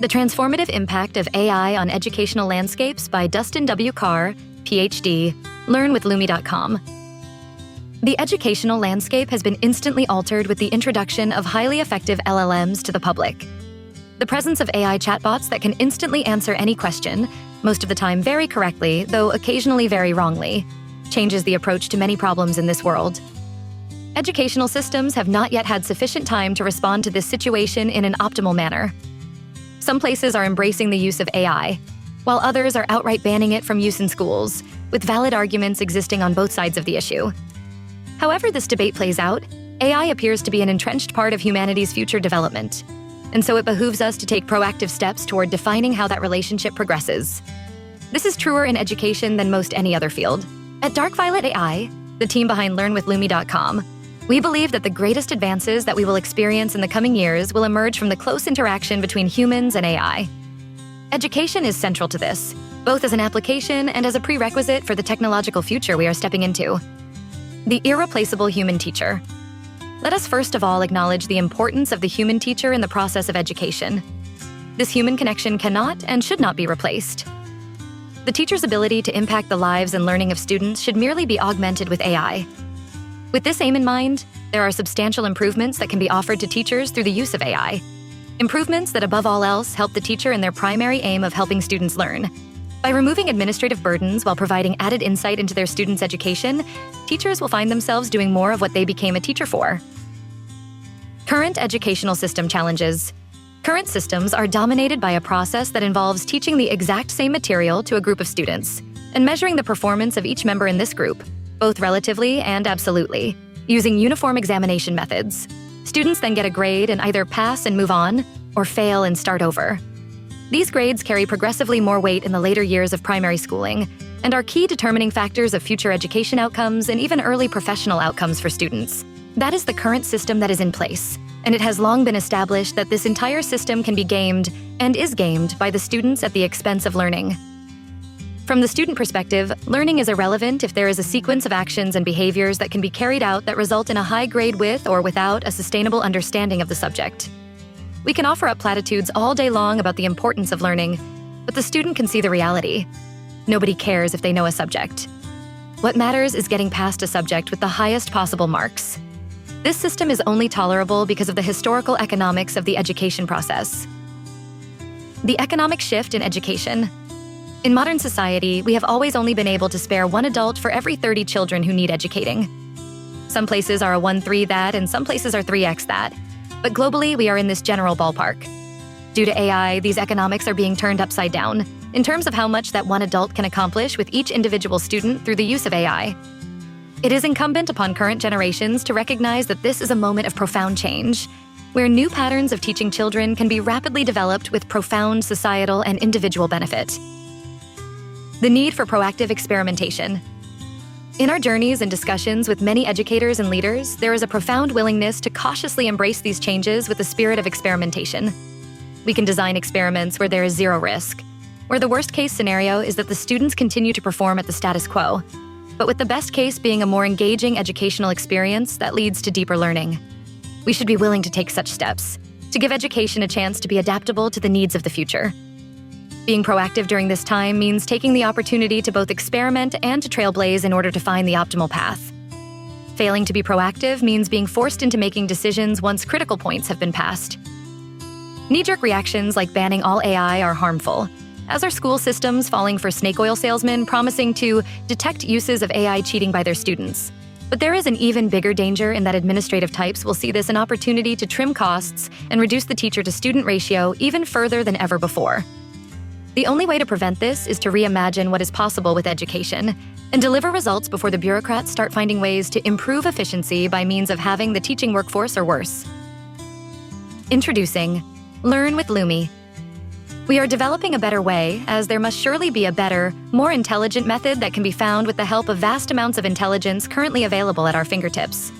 The Transformative Impact of AI on Educational Landscapes by Dustin W. Carr, PhD, learn with Lumi.com. The educational landscape has been instantly altered with the introduction of highly effective LLMs to the public. The presence of AI chatbots that can instantly answer any question, most of the time very correctly, though occasionally very wrongly, changes the approach to many problems in this world. Educational systems have not yet had sufficient time to respond to this situation in an optimal manner. Some places are embracing the use of AI, while others are outright banning it from use in schools, with valid arguments existing on both sides of the issue. However this debate plays out, AI appears to be an entrenched part of humanity's future development, and so it behooves us to take proactive steps toward defining how that relationship progresses. This is truer in education than most any other field. At DarkViolet.ai, the team behind LearnWithLumi.com, we believe that the greatest advances that we will experience in the coming years will emerge from the close interaction between humans and AI. Education is central to this, both as an application and as a prerequisite for the technological future we are stepping into. The irreplaceable human teacher. Let us first of all acknowledge the importance of the human teacher in the process of education. This human connection cannot and should not be replaced. The teacher's ability to impact the lives and learning of students should merely be augmented with AI. With this aim in mind, there are substantial improvements that can be offered to teachers through the use of AI. Improvements that above all else help the teacher in their primary aim of helping students learn. By removing administrative burdens while providing added insight into their students' education, teachers will find themselves doing more of what they became a teacher for. Current educational system challenges. Current systems are dominated by a process that involves teaching the exact same material to a group of students and measuring the performance of each member in this group, both relatively and absolutely, using uniform examination methods. Students then get a grade and either pass and move on, or fail and start over. These grades carry progressively more weight in the later years of primary schooling and are key determining factors of future education outcomes and even early professional outcomes for students. That is the current system that is in place, and it has long been established that this entire system can be gamed, and is gamed, by the students at the expense of learning. From the student perspective, learning is irrelevant if there is a sequence of actions and behaviors that can be carried out that result in a high grade with or without a sustainable understanding of the subject. We can offer up platitudes all day long about the importance of learning, but the student can see the reality. Nobody cares if they know a subject. What matters is getting past a subject with the highest possible marks. This system is only tolerable because of the historical economics of the education process. The economic shift in education. In modern society, we have always only been able to spare one adult for every 30 children who need educating. Some places are a 1-3 that, and some places are 3x that. But globally, we are in this general ballpark. Due to AI, these economics are being turned upside down in terms of how much that one adult can accomplish with each individual student through the use of AI. It is incumbent upon current generations to recognize that this is a moment of profound change, where new patterns of teaching children can be rapidly developed with profound societal and individual benefit. The need for proactive experimentation. In our journeys and discussions with many educators and leaders, there is a profound willingness to cautiously embrace these changes with the spirit of experimentation. We can design experiments where there is zero risk, where the worst-case scenario is that the students continue to perform at the status quo, but with the best case being a more engaging educational experience that leads to deeper learning. We should be willing to take such steps, to give education a chance to be adaptable to the needs of the future. Being proactive during this time means taking the opportunity to both experiment and to trailblaze in order to find the optimal path. Failing to be proactive means being forced into making decisions once critical points have been passed. Knee-jerk reactions like banning all AI are harmful, as are school systems falling for snake oil salesmen promising to detect uses of AI cheating by their students. But there is an even bigger danger in that administrative types will see this an opportunity to trim costs and reduce the teacher-to-student ratio even further than ever before. The only way to prevent this is to reimagine what is possible with education and deliver results before the bureaucrats start finding ways to improve efficiency by means of having the teaching workforce or worse. Introducing Learn with Lumi. We are developing a better way, as there must surely be a better, more intelligent method that can be found with the help of vast amounts of intelligence currently available at our fingertips.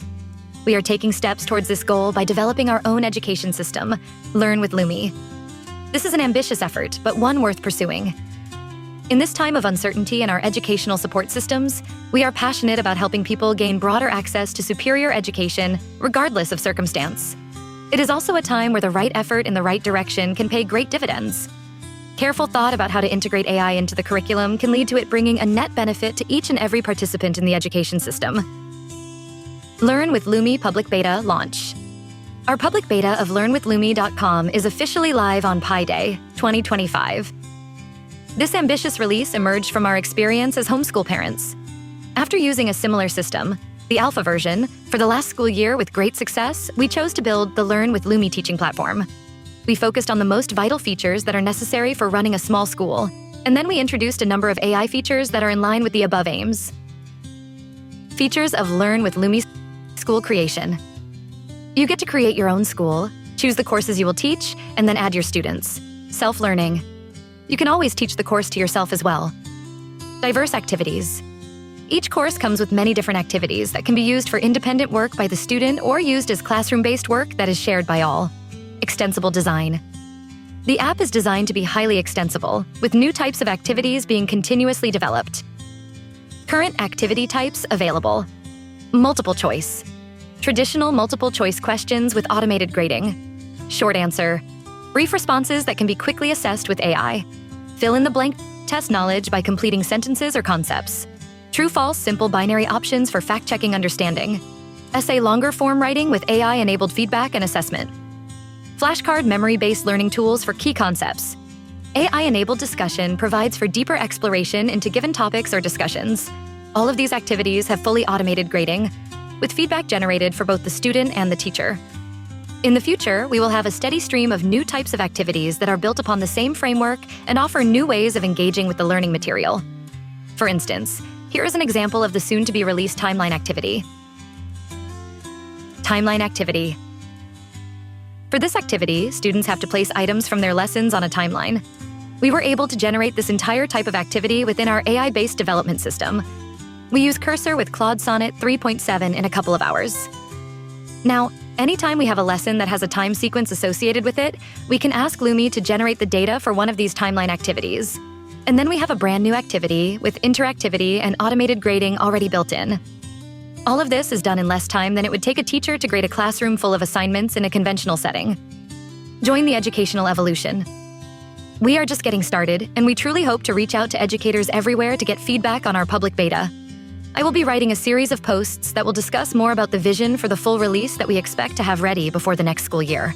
We are taking steps towards this goal by developing our own education system, Learn with Lumi. This is an ambitious effort, but one worth pursuing. In this time of uncertainty in our educational support systems, we are passionate about helping people gain broader access to superior education, regardless of circumstance. It is also a time where the right effort in the right direction can pay great dividends. Careful thought about how to integrate AI into the curriculum can lead to it bringing a net benefit to each and every participant in the education system. Learn with Lumi Public Beta launch. Our public beta of learnwithlumi.com is officially live on Pi Day 2025. This ambitious release emerged from our experience as homeschool parents. After using a similar system, the alpha version, for the last school year with great success, we chose to build the Learn with Lumi teaching platform. We focused on the most vital features that are necessary for running a small school, and then we introduced a number of AI features that are in line with the above aims. Features of Learn with Lumi school creation. You get to create your own school, choose the courses you will teach, and then add your students. Self-learning. You can always teach the course to yourself as well. Diverse activities. Each course comes with many different activities that can be used for independent work by the student or used as classroom-based work that is shared by all. Extensible design. The app is designed to be highly extensible, with new types of activities being continuously developed. Current activity types available. Multiple choice. Traditional multiple choice questions with automated grading. Short answer. Brief responses that can be quickly assessed with AI. Fill in the blank test knowledge by completing sentences or concepts. True-false simple binary options for fact-checking understanding. Essay longer form writing with AI-enabled feedback and assessment. Flashcard memory-based learning tools for key concepts. AI-enabled discussion provides for deeper exploration into given topics or discussions. All of these activities have fully automated grading, with feedback generated for both the student and the teacher. In the future, we will have a steady stream of new types of activities that are built upon the same framework and offer new ways of engaging with the learning material. For instance, here is an example of the soon-to-be-released timeline activity. Timeline activity. For this activity, students have to place items from their lessons on a timeline. We were able to generate this entire type of activity within our AI-based development system. We use Cursor with Claude Sonnet 3.7 in a couple of hours. Now, anytime we have a lesson that has a time sequence associated with it, we can ask Lumi to generate the data for one of these timeline activities. And then we have a brand new activity with interactivity and automated grading already built in. All of this is done in less time than it would take a teacher to grade a classroom full of assignments in a conventional setting. Join the educational evolution. We are just getting started, and we truly hope to reach out to educators everywhere to get feedback on our public beta. I will be writing a series of posts that will discuss more about the vision for the full release that we expect to have ready before the next school year.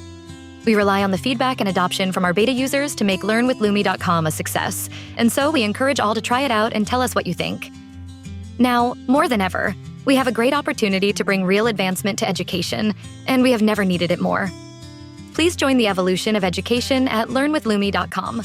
We rely on the feedback and adoption from our beta users to make learnwithlumi.com a success, and so we encourage all to try it out and tell us what you think. Now, more than ever, we have a great opportunity to bring real advancement to education, and we have never needed it more. Please join the evolution of education at learnwithlumi.com.